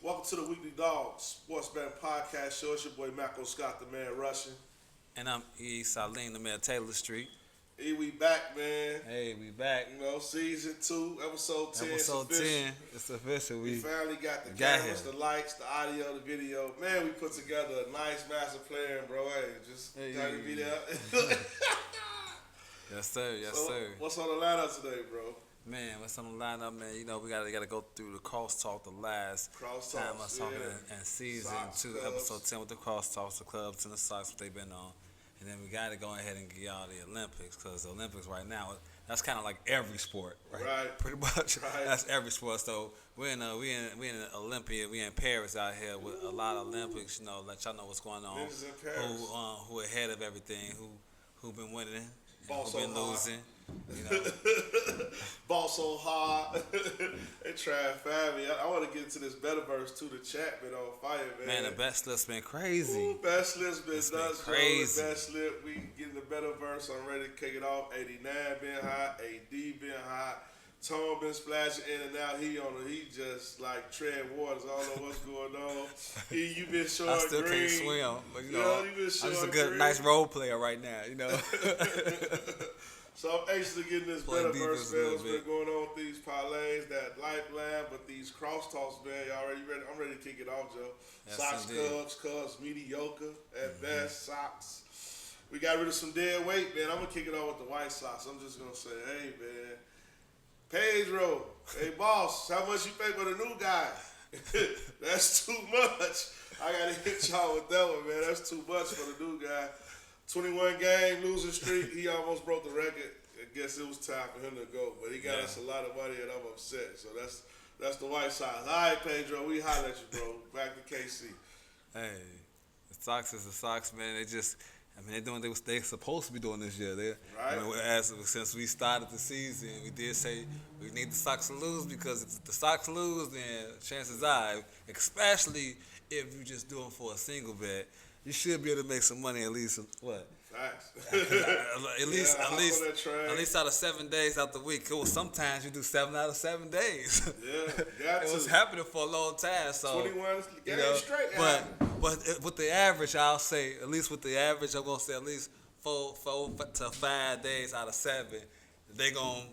Welcome to the Weekly Dog Sports Betting Podcast Show. It's your boy M.Scott, the man Russian. And I'm E. Salim, the man Taylor Street. E, we back, man. Hey, we back. You know, season 2, episode 10. Episode 10. It's official. We finally got the cameras, the lights, the audio, the video. Man, we put together a nice master plan, bro. Hey, just trying to be there. Yes, sir. Yes, sir. What's on the lineup today, bro? Man, what's on the lineup, man? You know, we gotta go through the crosstalk, the last time I was talking in season Sox, 2, Cubs. Episode 10 with the crosstalks, the clubs and the Sox, what they've been on. And then we gotta go ahead and get y'all the Olympics, because the Olympics right now, that's kind of like every sport, right? Right. Pretty much, right. That's every sport. So we in Olympia, we in Paris out here with a lot of Olympics. You know, let y'all know what's going on. Who ahead of everything? Who been winning? Who been losing? You know. Ball so hard. They trying to find me. I want to get into this Betterverse too. The chat been on fire, man. Man, the bet slip's been crazy. Ooh, bet slip's been nuts. Crazy. Bet slip. We getting the Betterverse. I'm ready to kick it off. 89 been hot. AD been hot. Tone been splashing in and out. He just like tread waters. I don't know what's going on. You been showing I still green. Can't swim, but you know, you been showing I'm just nice role player right now. You know. So I'm anxious to get in this Betterverse, man. What's been going on with these parlays, that lifeline, but these crosstalks, man. Y'all already ready? I'm ready to kick it off, Joe. Yes, Sox, indeed. Cubs, mediocre at best. Sox. We got rid of some dead weight, man. I'm gonna kick it off with the White Sox. I'm just gonna say, hey, man, Pedro, hey, boss, how much you pay for the new guy? That's too much. I gotta hit y'all with that one, man. That's too much for the new guy. 21 game losing streak. He almost broke the record. I guess it was time for him to go, but he got us a lot of money, and I'm upset. So that's the White Sox. All right, Pedro, we holler at you, bro. Back to KC. Hey, the Sox is the Sox, man. They're doing what they're supposed to be doing this year. Right. Since we started the season, we did say we need the Sox to lose, because if the Sox lose, then chances are, especially if you're just doing for a single bet, you should be able to make some money at least. What? Facts. at least out of 7 days out the week. Sometimes you do 7 out of 7 days. Yeah, it was happening for a long time. So 21 games straight. But with the average, I'll say at least with the average, I'm gonna say at least 4 to 5 days out of 7, they gonna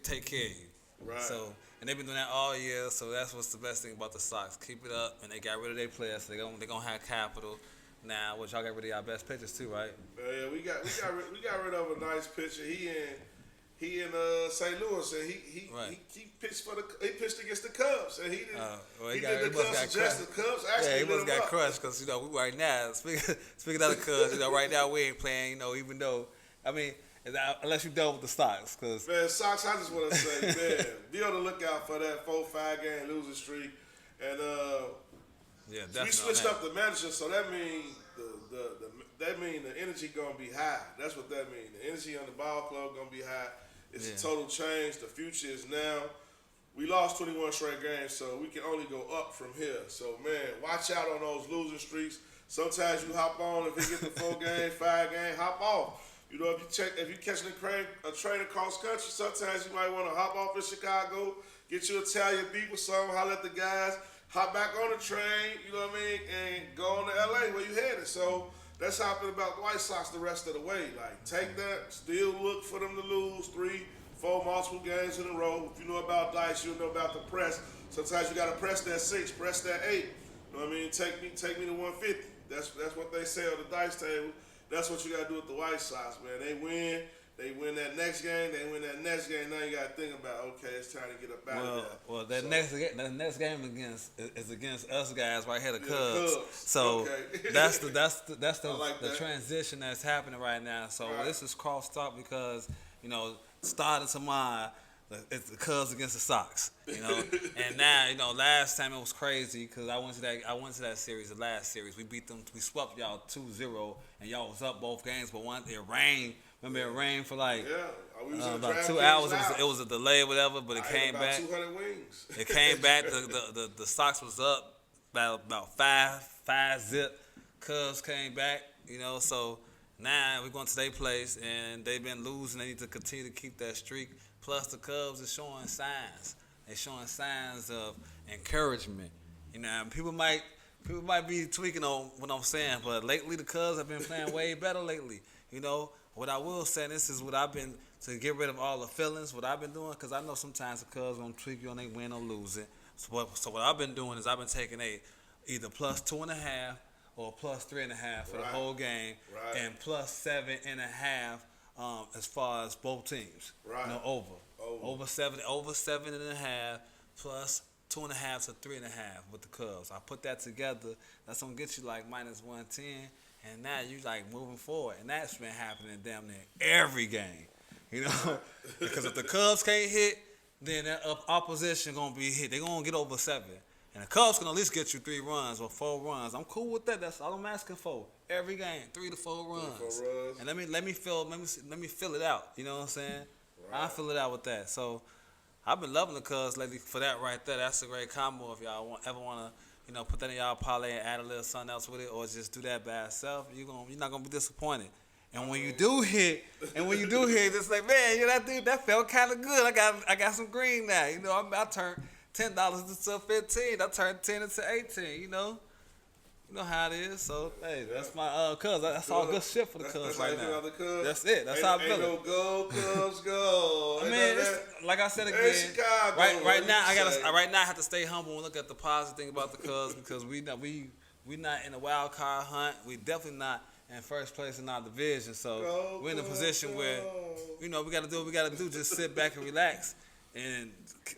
take care of you. Right. So. And they've been doing that all year, so that's what's the best thing about the Sox. Keep it up, and they got rid of their players, so they're gonna have capital now. Which y'all got rid of y'all best pitchers too, right? Yeah, we got rid of a nice pitcher. He in St. Louis, and he pitched against the Cubs, and he did. He did the Cubs against the Cubs. Actually, he must got crushed, because we right now speaking of the Cubs, right now we ain't playing. Even though unless you done with the Sox, because man, Sox, I just want to say, man, be on the lookout for that 4-5 game losing streak, and we switched up the manager, so that means the energy gonna be high. That's what that means. The energy on the ball club gonna be high. It's a total change. The future is now. We lost 21 straight games, so we can only go up from here. So man, watch out on those losing streaks. Sometimes you hop on if you get the 4 game, 5 game, hop off. You know, if you catching a train across country, sometimes you might want to hop off in Chicago, get you Italian beef or something, holler at the guys, hop back on the train, you know what I mean, and go on to LA where you headed. So that's how I feel about the White Sox the rest of the way. Like, take that, still look for them to lose 3, 4 multiple games in a row. If you know about dice, you'll know about the press. Sometimes you got to press that 6, press that 8. You know what I mean? Take me to 150. That's what they say on the dice table. That's what you got to do with the White Sox, man. They win that next game, Now you got to think about, okay, it's time to get up out of there. Well, that next game is against us guys right here, the Cubs. So okay. that's the like the transition that's happening right now. So this is crosstalk because starting tomorrow. It's the Cubs against the Sox, and now last time it was crazy because I went to that series, the last series. We beat them, we swept y'all 2-0, and y'all was up both games. But it rained. Remember it rained for about 2 hours. It was a delay or whatever, but it came back. 200 wings. It came back. The Sox was up about 5 zip. Cubs came back, So now we're going to their place, and they've been losing. They need to continue to keep that streak. Plus, the Cubs are showing signs. They're showing signs of encouragement. You know, people might be tweaking on what I'm saying, but lately the Cubs have been playing way better lately. You know, what I will say, this is what I've been, to get rid of all the feelings, what I've been doing, because I know sometimes the Cubs going to tweak you on they win or lose it. So what I've been doing is I've been taking either plus 2.5 or plus 3.5 for the whole game, and plus 7.5 as far as both teams. Right. You know, over 7.5 plus 2.5 to 3.5 with the Cubs. I put that together. That's gonna get you like minus 110, and now you like moving forward, and that's been happening damn near every game. You know, because if the Cubs can't hit, then that opposition gonna be hit. They gonna get over 7, and the Cubs can at least get you 3 runs or 4 runs. I'm cool with that. That's all I'm asking for. Every game, 3 to 4 runs. And let me fill it out. You know what I'm saying? Right. I fill it out with that. So I've been loving the Cubs lately for that right there. That's a great combo. If y'all ever want to, put that in y'all parlay and add a little something else with it, or just do that by itself, you're not gonna be disappointed. And when you do hit, it's like, man, that dude, that felt kind of good. I got some green now. I turned $10 into 15. I turned 10 into 18. You know how it is. So hey, that's my Cubs. That's all good shit for the Cubs right now. That's it. That's how I feel. Ain't no go Cubs go. I mean, like I said again, right now I have to stay humble and look at the positive thing about the Cubs, because we not in a wild card hunt. We definitely not in first place in our division. So we're in a position where we got to do what we got to do. Just sit back and relax and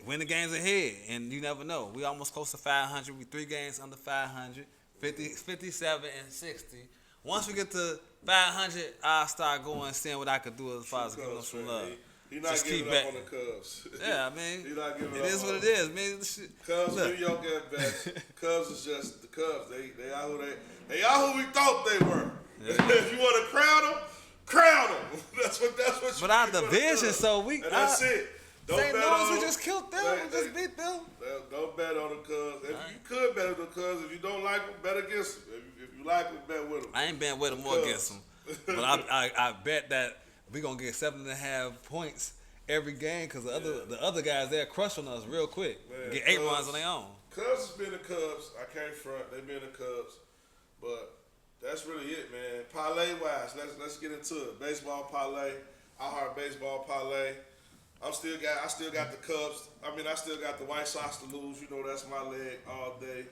win the games ahead. And you never know. We almost close to 500. We 3 games under 500. 57 and 60. Once we get to 500, I'll start going and seeing what I could do as far as giving them some love. He's not giving up on the Cubs. Yeah, I mean, it is what it is. Man, Cubs, New York at best. Cubs is just the Cubs. They are who we thought they were. Yeah. If you want to crown them. That's what. But our division, so and that's it. St. Louis, we just killed them. We just beat them. Don't bet on the Cubs. You could bet on the Cubs. If you don't like them, bet against them. If you like them, bet with them. I ain't betting with them or against them. But I bet that we're going to get 7.5 points every game, because the other guys, they're crushing us real quick. Man, get 8 runs on their own. Cubs has been the Cubs. I can't front. They've been the Cubs. But that's really it, man. Parlay-wise, let's get into it. Baseball parlay. I heart baseball parlay. I still got the Cubs. I still got the White Sox to lose. That's my leg all day,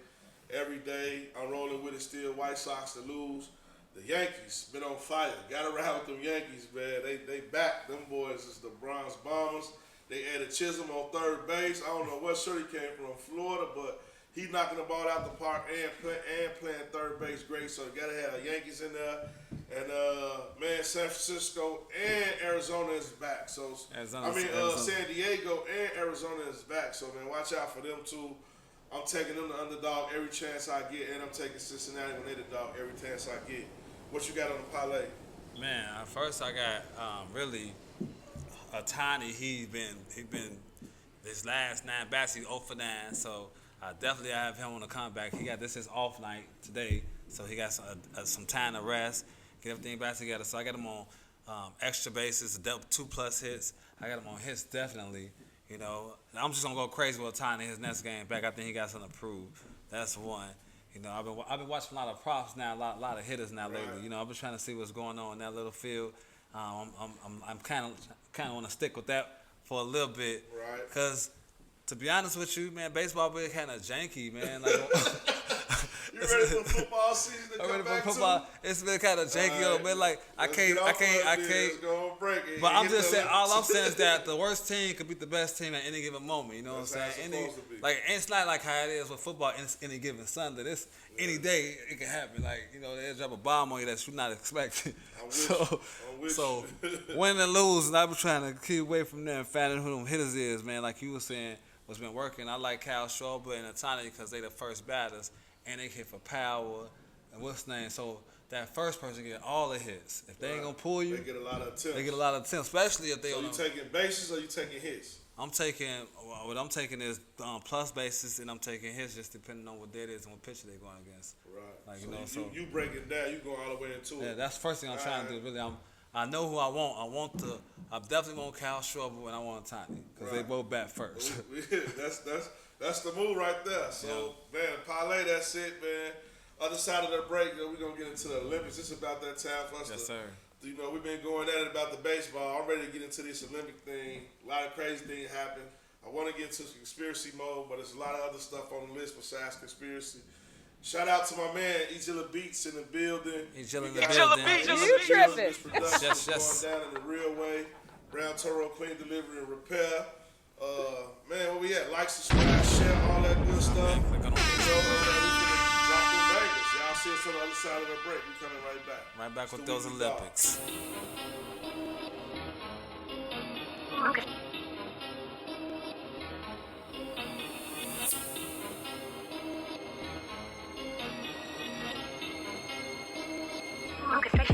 every day. I'm rolling with it still. White Sox to lose. The Yankees been on fire. Got around with them Yankees, man. They back. Them boys is the Bronze Bombers. They added Chisholm on third base. I don't know what shirt he came from Florida, but he knocking the ball out the park and playing third base great. So you gotta have the Yankees in there. And man, San Francisco and Arizona is back. So San Diego and Arizona is back. So man, watch out for them too. I'm taking them the underdog every chance I get, and I'm taking Cincinnati when they the dog every chance I get. What you got on the parlay? Man, first I got really Ohtani. He been this last 9 bats, he's 0 for 9. So I definitely have him on the comeback. He got his off night today, so he got some time to rest, get everything back together. So I got him on extra bases, 2+ hits. I got him on hits definitely. I'm just gonna go crazy with Ohtani his next game back. I think he got something to prove. That's one. I've been watching a lot of props now, a lot of hitters now lately. I've been trying to see what's going on in that little field. I'm kind of want to stick with that for a little bit, right? Because to be honest with you, man, baseball been kind of janky, man. Like, you ready for football season to come back football? It's been kind of janky a little bit. Like I can't. But I'm just saying, all I'm saying is that the worst team could beat the best team at any given moment. You know what I'm saying? It's not like how it is with football. Any given Sunday, any day it can happen. Like they'll drop a bomb on you that you're not expecting. So win and lose, and I've been trying to keep away from them and finding who them hitters is, man. Like you were saying, what's been working. I like Kyle Schwarber and Ohtani because they the first batters. And they hit for power, and what's the name? So that first person get all the hits. If they ain't gonna pull you, they get a lot of attempts. Especially if they. So you taking bases or you taking hits? What I'm taking is plus bases, and I'm taking hits just depending on what that is and what pitcher they're going against. Right. So you break it down. You going all the way into it. Yeah, that's the first thing I'm trying to do. Really, I know who I want. I definitely want Kyle Schwarber and I want Ohtani because they both bat first. That's the move right there. So, man, parlay, that's it, man. Other side of the break, we're going to get into the Olympics. It's about that time for us to, you know, we've been going at it about the baseball. I'm ready to get into this Olympic thing. A lot of crazy things happen. I want to get into conspiracy mode, but there's a lot of other stuff on the list besides conspiracy. Shout out to my man, Ejilla Beats in the building. Ejilla Beats. You tripping. Yes. Going down in the real way. Brown Toro, clean delivery and repair. Man, where we at? Like, subscribe, share, all that good stuff. We can drop them bangers. Y'all see us on the other side of the break. We coming right back. Right back with those Olympics. Okay.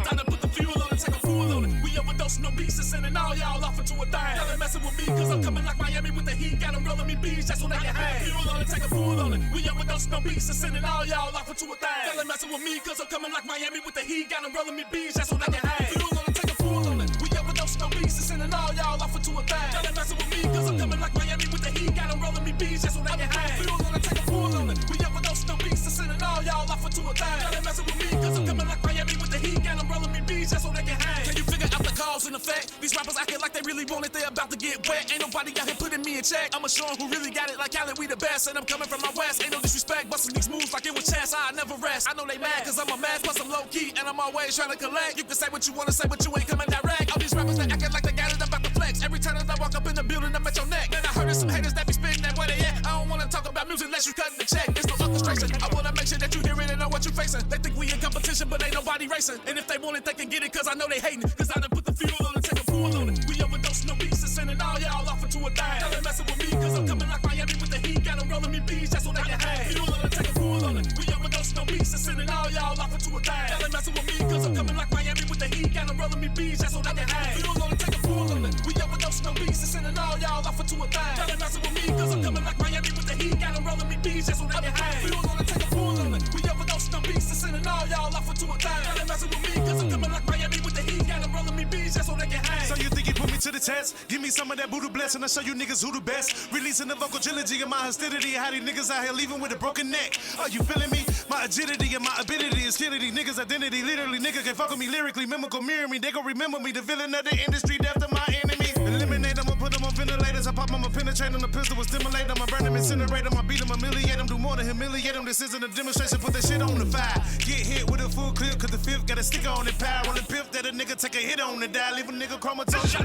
Time to put the fuel on it, take a fool on it. We overdosing no beats and sending all y'all off into a thing. Y'all ain't messing with me, cause I'm coming like Miami with the heat. Got them rolling me beats, that's what they can hang. Fuel on it, take a fool on it. We overdosing no beats and sending all y'all off into a thing. Y'all ain't messing with me, cause I'm coming like Miami with the heat. Got them rolling me beats, that's what they can hang. Fuel on it, take a fool on it. We overdosing no beats and sending all y'all off into a thing. Y'all ain't messing with me, cause I'm coming like Miami with the heat. Got them rolling me beats, that's what they can hang. Fuel on it, take a fool on it. We overdosing no beats and sending all y'all off into a thing. Y'all ain't messing with me, cause I'm coming like Miami with the heat. Got them rolling me beats, that's what they can hang. Can you figure out the cause and effect? These rappers acting like they really want it, they about to get wet. Ain't nobody out here putting me in check. I'ma show 'em who really got it like Khaled, we the best. And I'm coming from my west, ain't no disrespect. Busting these moves like it was chess, I never rest. I know they mad cause I'm a mess, plus I'm low key. And I'm always trying to collect. You can say what you wanna say, but you ain't coming direct. All these rappers that acting like they got it, I'm about to flex. Every time that I walk up in the building, I'm at your neck. Man, I heard of some haters that be spitting that where they at. I don't wanna talk about music unless you cutting the check. There's no orchestration. I wanna make sure that you hear it and know what you facing. They think we in competition, but ain't nobody racing. And if they want it, they can get it, cause I know they hating. Cause I done put the fuel on it, take a fool on it. We overdose no beats and sending all y'all off into a thing. Y'all ain't messing with me, cause I'm coming like Miami with the heat. Got them rolling me beats, that's what they can hang. Fuel on it, take a fool on it. We overdose no beats and sending all y'all off into a thing. Y'all ain't messing with me, cause I'm coming like Miami with the heat. Got them rolling me beats, that's what they can hang. Fuel on it, take a fool on it. We overdose no beats and sending all y'all off into a thing. Y'all ain't messing with me, cause I'm coming like Miami with the heat. Got them rolling me beats, that's what they can hang. Fuel on it, take a fool on it. We overdose no beats and sending all y'all off into a thing. Y'all ain't messing with me, cause I'm coming like Miami with the heat. Got them rolling me beats, that's what they can hang. So you think you put me to the test? Give me some of that voodoo blessing, I'll show you niggas who the best. Releasing the vocal trilogy of my hostility. How these niggas out here leaving with a broken neck. Are you feeling me? My agility and my ability is killing these niggas' identity. Literally, nigga can fuck with me lyrically, mimical, mirror me. They gon' remember me, the villain of the industry, death to my enemy. Eliminate them, I'ma put them on ventilators. I pop them, I'ma penetrate them, the pistol will stimulate them. I burn them, incinerate them, I beat them, humiliate them. Do more than humiliate them, this isn't a demonstration. Put that shit on the fire. Get hit with a full clip, cause the fifth got a sticker on it. Power on the pip that a nigga take a hit on and die. Leave a nigga comatose. We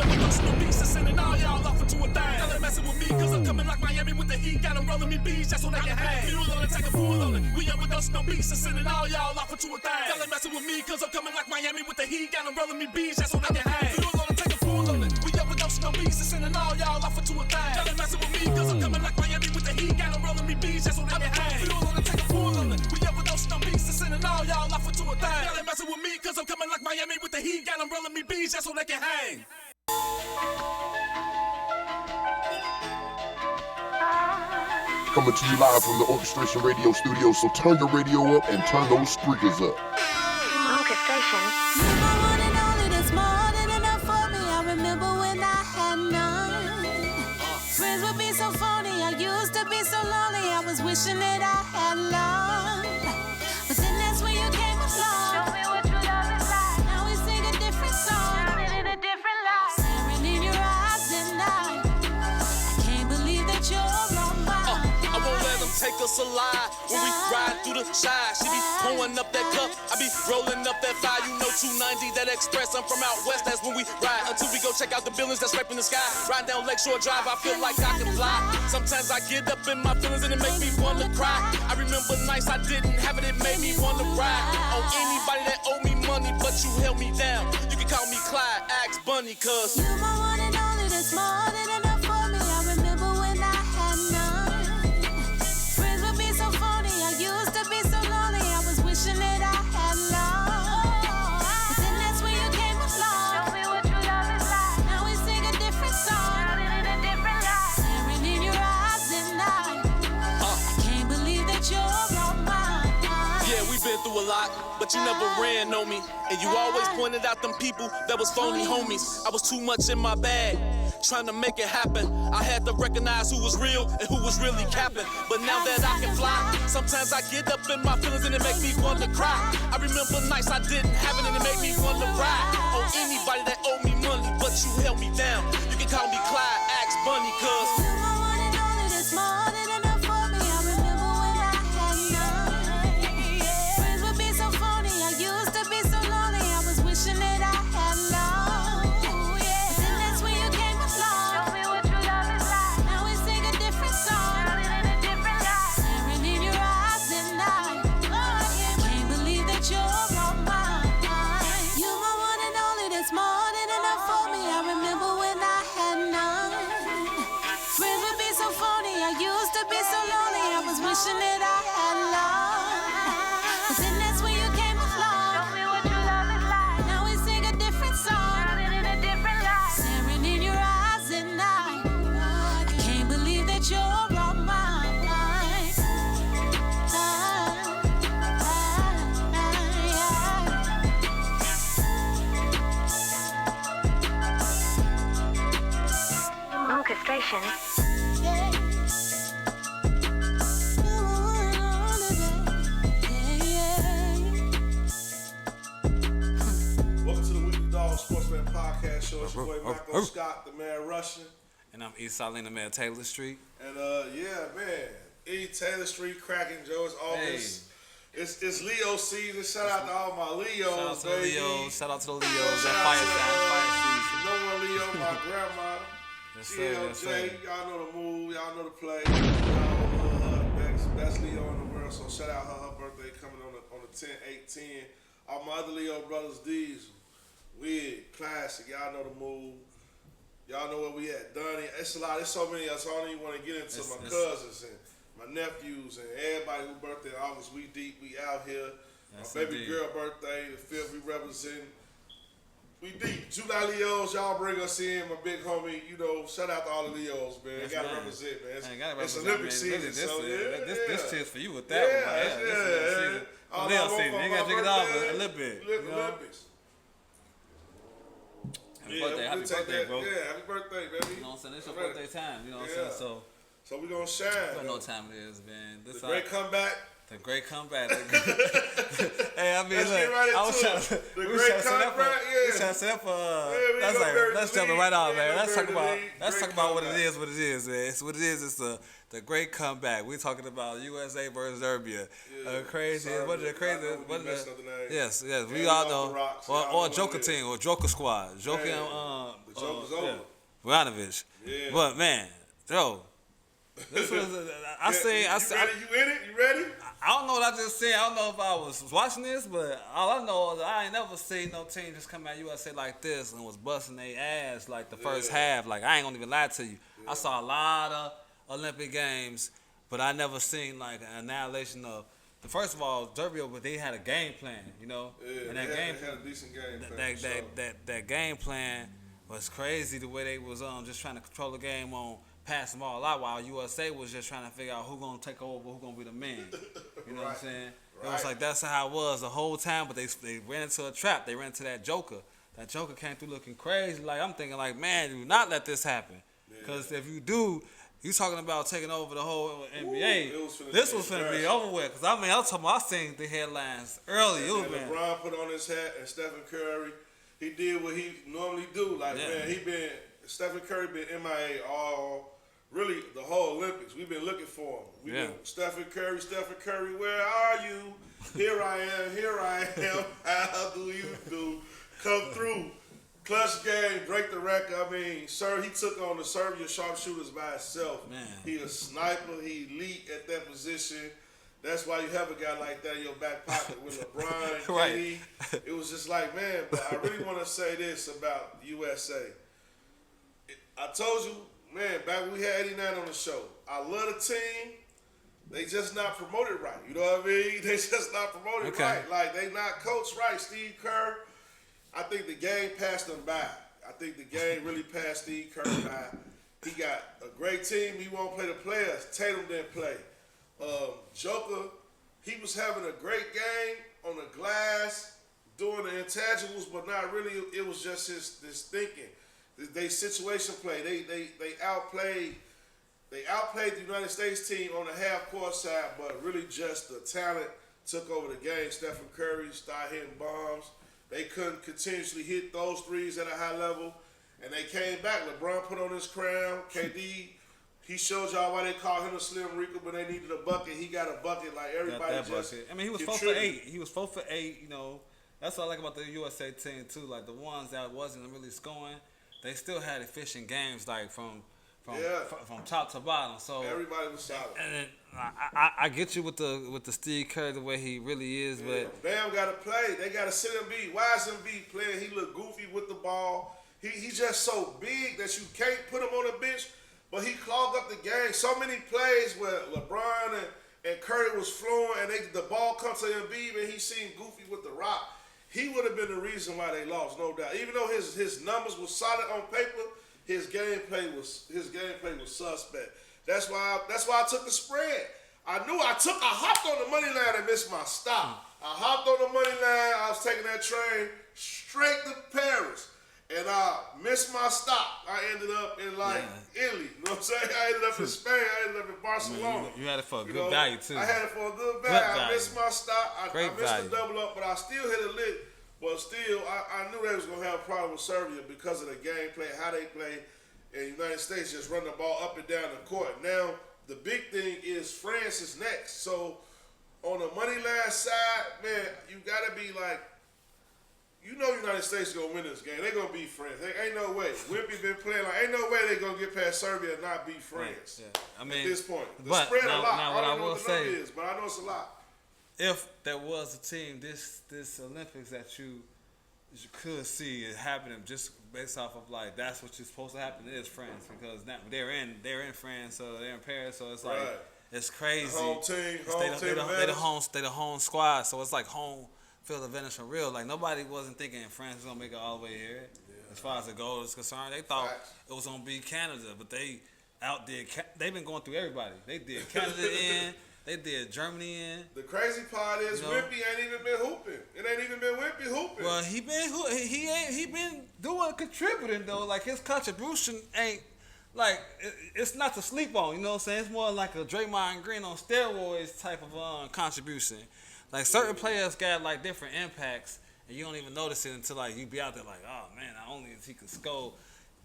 overdose no beats and sending all y'all off into a thing. Y'all ain't messing with me, cause I'm coming like Miami with the heat. Got them rolling me beats, that's what they can hang. Fuel on it, take a fool on it. We overdose no beats and sending all y'all off into a thing. Y'all ain't messing with me, cause I'm coming like Miami with the heat. Got them rolling me beats, that's what they can hang. Fuel on it, take a fool on it. We overdose no beats and sending all y'all off into a thing. Y'all ain't messing with me, cause I'm coming like Miami with the heat. Got them rolling me beats, that's what they can hang. Fuel on it, take a fool on it. We overdose no beats and sending all y'all off into a thing. Y'all ain't messing with me, cause I'm coming like Miami with the heat. Got them rolling me beats, that's what they can hang. Coming to you live from the Orchestration Radio studio, so turn your radio up and turn those speakers up. Orchestration. You're my one and only, that's more than enough for me. I remember when I had none. Friends would be so phony, I used to be so lonely. I was wishing that I had love. But then that's when you came along. Show me what true love is like. Now we sing a different song, shining in a different light. Staring in your eyes and I can't believe that you're on mine. I won't let them take us alive when we ride through the shy. She be pouring up that cup, I be rolling up that fire. You know 290, that express, I'm from out west, that's when we ride. Until we go check out the buildings that's right in the sky. Ride down Lakeshore Drive, I feel like I can fly. Sometimes I get up in my feelings and it make me wanna cry. I remember nights I didn't have it, it made me wanna ride on anybody that owed me money, but you held me down. You can call me Clyde, ask Bunny, cause You're my one and only, that's more than enough for me. I remember when I had none. Friends would be so phony, I used to be so lonely. I was wishing that I had love. But then that's when you came along. Show me what true love is like. Now we sing a different song, shining in a different light. Staring in your eyes and I can't believe that you're on mine. yeah, we been through a lot, but you never ran on me. And you always pointed out them people that was phony homies. I was too much in my bag trying to make it happen. I had to recognize who was real and who was really capping. But now that I can fly, sometimes I get up in my feelings and it make me want to cry. I remember nights I didn't have it and it made me want to ride on anybody that owed me money, but you held me down. You can call me Clyde, Axe Bunny, cause you're my one and only, that's more than enough for me. I remember when I had none. Friends would be so phony, I used to be so lonely. I was wishing that I had love. But then that's when you came along. Show me what true love is like. Now we sing a different song, in a different light. Staring in your eyes at night. I can't believe that you're all mine. You're my one and only, that's more than enough for me. I remember when I had none. Friends would be so phony, I used to be so lonely. I was wishing that I had love. But then that's when you came along. Show me what true love is like. Now we sing a different song, in a different light. Staring in your eyes at night. I can't believe that you're all mine. Orchestration. Welcome to the Weekly Dog Sportsman Podcast Show. It's your boy M.Scott, the man Russian. And I'm East Salina, man, Taylor Street. And yeah, man, E. Taylor Street cracking, Joe. It's August. It's Leo season. Shout out to all my Leos, Shout out to the baby. Leos. Shout out to the Leos. Shout That out fire to sign, fire season. Number one Leo, my grandma. Yes, sir. Yes, CLJ, sir. y'all know the move, y'all know the play. Y'all love her, best Leo in the world. So shout out her birthday coming on the 10/8/10. All my other Leo brothers, D's, Wig, Classic, y'all know the move. Y'all know where we at. Donnie, it's a lot. There's so many of us. I don't even want to get into my cousins and my nephews and everybody who birthday in August. We deep, we out here. Yes, My baby indeed. girl birthday, the 5th, we represent. We deep. July Leos, y'all bring us in. My big homie, you know, shout out to all the Leos, man. Yes, Gotta man. represent, man. Man, gotta It's represent, Olympic man. season, This, so yeah. this cheers for you with that Yeah, one. yeah. This is Olympic season. All Leo I want season. for You my gotta drink it off birthday, a little bit. You know? Olympics. Happy birthday, happy birthday, bro. Yeah, happy birthday, baby. You know what I'm saying? It's your I'm ready. birthday time. You know what Yeah. I'm saying? So we gonna shine. I know what time it is, man. The great comeback. The great comeback. Hey, I mean, Let's look, get right I was into trying it. to. The we great trying to set up for. comeback, We yeah. trying to set up for. we Let's gonna bury let's the jump it lead. right off, We man. gonna Let's bury talk the about. lead. Let's Great talk about what it comeback. is. What it is, man. It's what it is. It's the great comeback. We're talking about USA versus Serbia. Crazy. Serbia. What are the crazy? I know we What are messed the? up the name. Yes. And We all off know. the rocks. Or Y'all know Joker what it team or Joker squad. Joker. Man, the Joker's over. Vujanovic. Yeah. But man, Joe. This was. I say. You ready? You in it? You ready? I don't know what I just said. I don't know if I was watching this, but all I know is I ain't never seen no team just come at USA like this and was busting their ass like the first half. Like, I ain't gonna even lie to you. I saw a lot of Olympic games, but I never seen like an annihilation of. First of all, Serbia, but they had a game plan, you know. Yeah, and they that game, had a decent game plan. that game plan was crazy. The way they was just trying to control the game on. Pass them all out while USA was just trying to figure out who gonna take over, who gonna be the man. You know what I'm saying? It was like that's how it was the whole time, but they ran into a trap. They ran into that Joker. That Joker came through looking crazy. Like I'm thinking, like man, do not let this happen. Because if you do, you talking about taking over the whole NBA. This was finna be over with. Because I mean, I seen the headlines early. And LeBron put on his hat, and Stephen Curry, he did what he normally do. Like man, Stephen Curry been MIA really the whole Olympics. We've been looking for him. We've been Stephen Curry, where are you? Here I am. How do you do? Come through. Clutch game, break the record. I mean, sir, he took on the Serbian sharpshooters by himself. Man. He a sniper. He elite at that position. That's why you have a guy like that in your back pocket with LeBron, KD. It was just like, man, but I really want to say this about USA. I told you, man, back when we had 89 on the show, I love the team. They just not promoted right. You know what I mean? They just not promoted right. Like, they not coached right. Steve Kerr, I think the game passed him by. I think the game really passed Steve Kerr by. He got a great team. He won't play the players. Tatum didn't play. Joker, he was having a great game on the glass, doing the intangibles, but not really. It was just his thinking. They situation play. They outplayed the United States team on the half court side, but really just the talent took over the game. Stephen Curry started hitting bombs. They couldn't continuously hit those threes at a high level, and they came back. LeBron put on his crown. KD, he showed y'all why they called him a Slim Reaper, but they needed a bucket. He got a bucket like everybody just bucket. I mean, he was 4 for 8. He was 4 for 8. You know, that's what I like about the USA team too. Like the ones that wasn't really scoring, they still had efficient games, like from top to bottom. So everybody was solid. And I get you with the Steve Kerr the way he really is, but Bam got to play. They got to sit Embiid. Why is Embiid playing? He look goofy with the ball. He's just so big that you can't put him on the bench. But he clogged up the game. So many plays where LeBron and Curry was flowing, and the ball comes to Embiid, and he seemed goofy with the rock. He would have been the reason why they lost, no doubt. Even though his numbers were solid on paper, his gameplay was suspect. That's why I took the spread. I hopped on the money line and missed my stop. I hopped on the money line. I was taking that train straight to Paris, and I missed my stop. I ended up in Italy. You know what I'm saying? I ended up in Spain. I ended up in Barcelona. You had it for a good value too. I had it for a good value. I missed my stop. I missed the double up, but I still hit a lick. But still, I knew they was gonna have a problem with Serbia because of the gameplay, how they play. And the United States just run the ball up and down the court. Now, the big thing is France is next. So, on the money line side, man, you got to be like, you know the United States is going to win this game. They're going to beat France. Ain't no way. Wimpy been playing like, ain't no way they're going to get past Serbia and not beat France. Yeah. I mean, at this point. The spread a lot. I don't know what the number is, but I know it's a lot. If there was a team this Olympics that you could see it happening just based off of like that's what you're supposed to happen, it is France, because now they're in France, so they're in Paris, so it's like it's crazy. The home team, they the home squad, so it's like home field advantage for real. Like nobody wasn't thinking France was gonna make it all the way here. As far as the goal is concerned, they thought it was gonna be Canada, but they outdid. They've been going through everybody. They did Canada in. They did Germany in. The crazy part is Wimpy ain't even been hooping. It ain't even been Wimpy hooping. Well, he been doing contributing though. Like his contribution ain't like it's not to sleep on. You know what I'm saying? It's more like a Draymond Green on steroids type of contribution. Like certain players got like different impacts, and you don't even notice it until like you be out there like, oh man, not only is he can score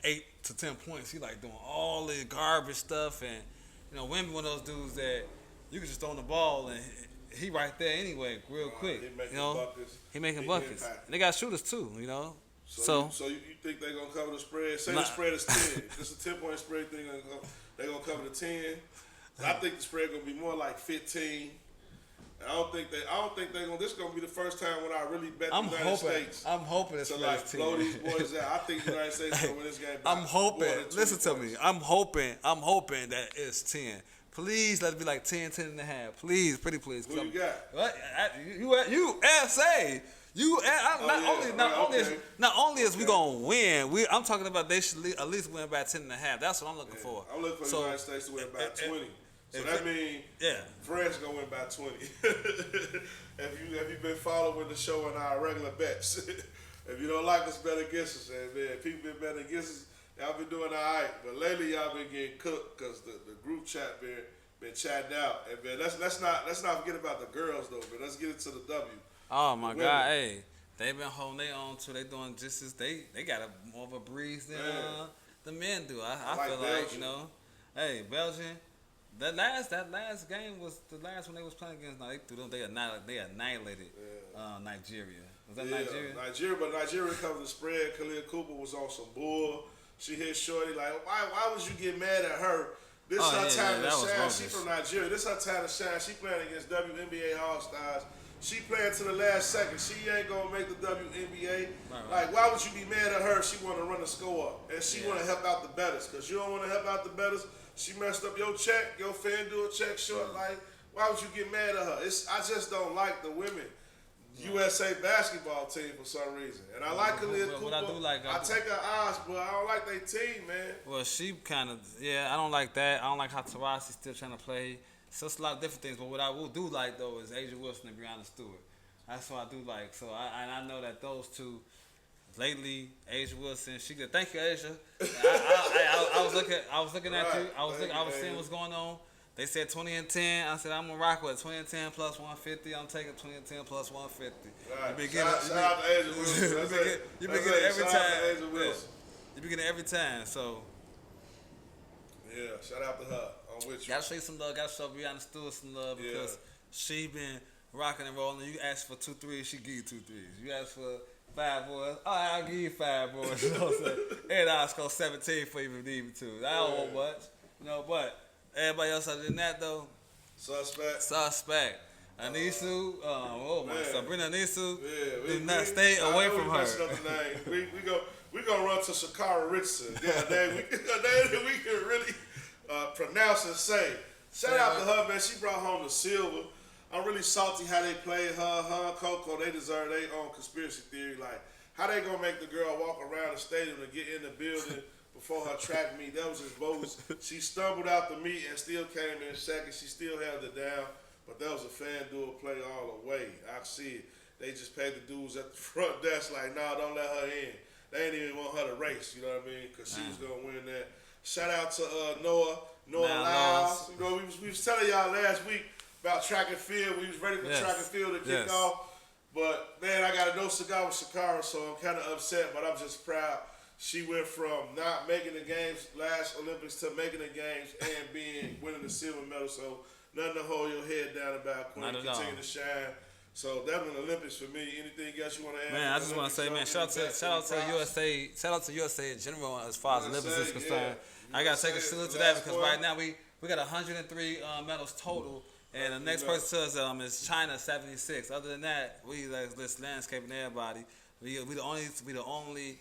8 to 10 points, he like doing all the garbage stuff, and you know, Wimby one of those dudes that you can just throw the ball and he right there anyway, real quick. He making buckets. And they got shooters too, you know. So you think they're gonna cover the spread? Say the spread is 10. It's a 10-point spread thing. They're gonna cover the 10. I think the spread gonna be more like 15. I don't think they're gonna. This is gonna be the first time when I really bet the United States. I'm hoping it's to like blow these boys out. I think the United States gonna win this game. I'm hoping. Listen to me. I'm hoping that it's 10. Please let it be like 10 and a half. Please, pretty please. Who you got? What? USA. Not only is we gonna win, I'm talking about they should at least win by 10 and a half. That's what I'm looking for. I'm looking for the United States to win by 20. So that means France gonna win by 20. If you've been following the show and our regular bets, if you don't like us, bet against us. And man, people been betting against us. Y'all been doing all right, but lately y'all been getting cooked because the group chat been chatting out. And man, let's not forget about the girls though. But let's get it to the W. Oh my God, hey, they been holding their own too. They doing just as they got more of a breeze than the men do. I feel like you know, hey, Belgium. That last game was the last one they was playing against. No, they threw them. They annihilated Nigeria. Was that Nigeria? But Nigeria covered the spread. Khalil Cooper was on some bull. She hit Shorty like, why would you get mad at her? This her time to shine. She from Nigeria. This her time to shine. She playing against WNBA All-Stars. She playing to the last second. She ain't gonna make the WNBA. Right. Like, why would you be mad at her if she want to run the score up and she want to help out the betters? Because you don't want to help out the betters. She messed up your check, your FanDuel check short. Like, why would you get mad at her? I just don't like the women USA basketball team for some reason. And I like Khalil Cooper. I take her odds, but I don't like their team, man. Well, she kind of, I don't like that. I don't like how Taurasi's still trying to play. So it's a lot of different things. But what I will do like, though, is Asia Wilson and Breonna Stewart. That's what I do like. So I know that those two, lately, Asia Wilson, she good. Thank you, Asia. I was looking at you. I was seeing what's going on. They said 20 and 10. I said I'm gonna rock with 20 and 10 plus 150. I'm taking 20 and 10 plus 150. Right. Shout out to Asia Wilson. You been getting every time. You be getting every time. So yeah, shout out to her. I'm with you. Gotta show you some love. Gotta show Brianna Stewart some love because she been rocking and rolling. You ask for 2 threes, she give you 2 threes. You ask for 5 boys, I'll give you 5 boys. You know what I'm saying? And I'll score 17 for you if you need me to. I don't want much, you know. But everybody else other than that though, suspect. Anisu, Sabrina Anisu, do not stay away from her. We gonna run to Shakara Richardson. Yeah, a name we can really pronounce and say. Shout out to her, man. She brought home the silver. I'm really salty how they played her and Coco. They deserve their own conspiracy theory. Like, how they gonna make the girl walk around the stadium to get in the building before her track meet? That was just bogus. She stumbled out the meet and still came in second. She still held it down. But that was a FanDuel play all the way. I see it. They just paid the dudes at the front desk like, nah, don't let her in. They ain't even want her to race, you know what I mean? Because she was going to win that. Shout out to Noah Lyles. You know, we was telling y'all last week about track and field. We was ready for track and field to kick off. But, man, I got a no cigar with Shakara, so I'm kind of upset, but I'm just proud. She went from not making the games last Olympics to making the games and winning the silver medal. So nothing to hold your head down about. Queen, continue to shine. So that was the Olympics for me. Anything else you want to add? Man, I just want to say, man, shout out to USA. Shout out to USA in general as far as Olympics is concerned. I got to take a salute to that because right now we got 103 medals total. And the next person to us is China, 76. Other than that, we this landscaping everybody. We the only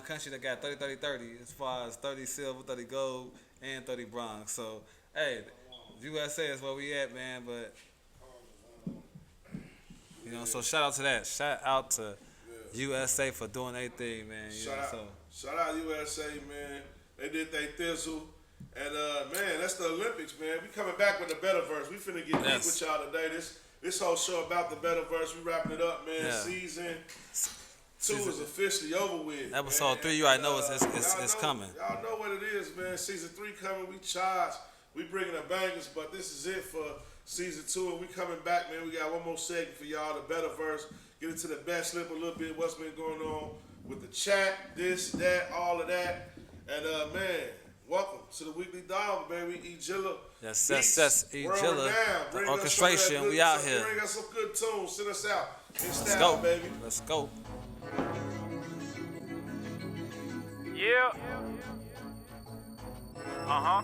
country that got 30-30-30 as far as 30 silver, 30 gold, and 30 bronze. So, hey, USA is where we at, man. But you know, so shout out to that. Shout out to USA for doing their thing, man. Shout out USA, man. They did their thizzle. And, man, that's the Olympics, man. We coming back with the Betterverse. We finna get deep with y'all today. This whole show about the Betterverse. We wrapping it up, man. Season 2 is officially over with. Episode 3, you already know it's coming. Y'all know what it is, man. Season 3 coming. We charge. We bringing the bangers, but this is it for Season 2. And we coming back, man. We got one more segment for y'all, the Betterverse. Get into the best slip a little bit. What's been going on with the chat, this, that, all of that. And, man, welcome to the Weekly Dog, baby. E-Jilla. Yes, E-Jilla. The orchestration, we out here. Bring us some good tunes. Send us out. Let's go, baby. Let's go. Yeah. Uh-huh.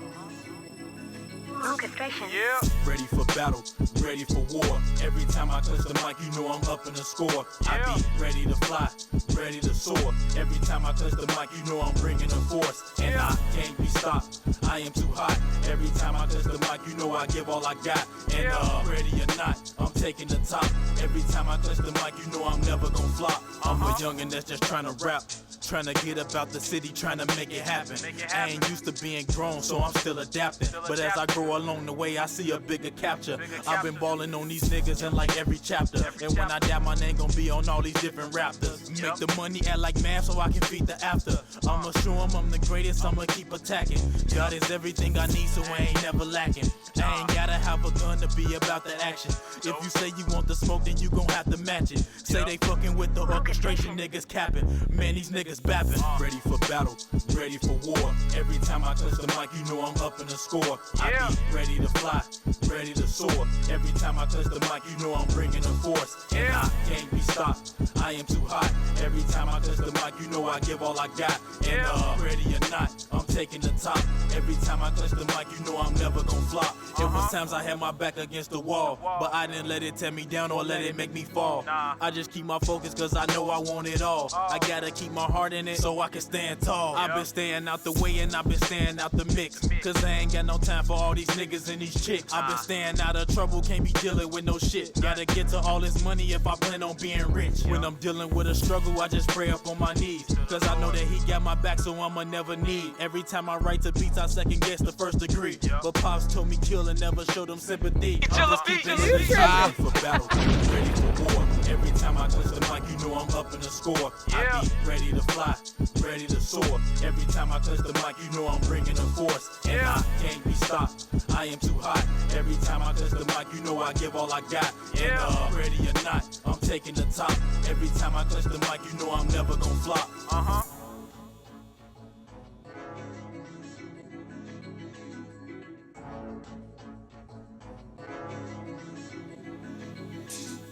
Orchestration. Yeah. Ready for battle, ready for war. Every time I touch the mic, you know I'm up in the score. I be ready to fly, ready to soar. Every time I touch the mic, you know I'm bringing the force. And I can't be stopped, I am too hot. Every time I touch the mic, you know I give all I got. And ready or not, I'm taking the top. Every time I touch the mic, you know I'm never gonna flop. I'm a youngin' that's just trying to rap, trying to get about the city, trying to make it happen. I ain't used to being grown, so I'm still adapting. But as I grow along the way, I see a bigger capture. I've been balling on these niggas in like every chapter. And when I die, my name gon' be on all these different raptors. Make the money act like math so I can feed the after. I'ma show 'em I'm the greatest, I'ma keep attacking. God is everything I need, so I ain't never lacking. I ain't gotta have a gun to be about the action. If you say you want the smoke, then you gon' have to match it. Say they fucking with the orchestration, niggas capping. Man, these niggas bapping. Ready for battle, ready for war. Every time I touch the mic, you know I'm up in the score. I be ready to fly, ready to soar. Every time I touch the mic, you know I'm bringing the force. And I can't be stopped, I am too hot. Every time I touch the mic, you know I give all I got. And ready or not, I'm taking the top. Every time I touch the mic, you know I'm never gonna flop. It was times I had my back against the wall, but I didn't let it tear me down or let it make me fall. I just keep my focus cause I know I want it all. I gotta keep my heart in it so I can stand tall. I've been staying out the way and I've been staying out the mix. Cause I ain't got no time for all these niggas and these chicks. I've been staying out of trouble, can't be dealing with no shit. Gotta get to all this money if I plan on being rich. When I'm dealing with a struggle, I just pray up on my knees. Cause I know that he got my back, so I'ma never need. Every time I write to beats, I second guess the first degree. But Pops told me kill and never show them sympathy. I'm just keeping it ready for battle, ready for war. Every time I touch the mic, you know I'm up in the score. I be ready to fly, ready to soar. Every time I touch the mic, you know I'm bringing the force. And I can't be stopped, I am too hot. Every time I touch the mic, you know I give all I got. And ready or not, I'm taking the top. Every time I touch the mic, you know I'm never gonna flop.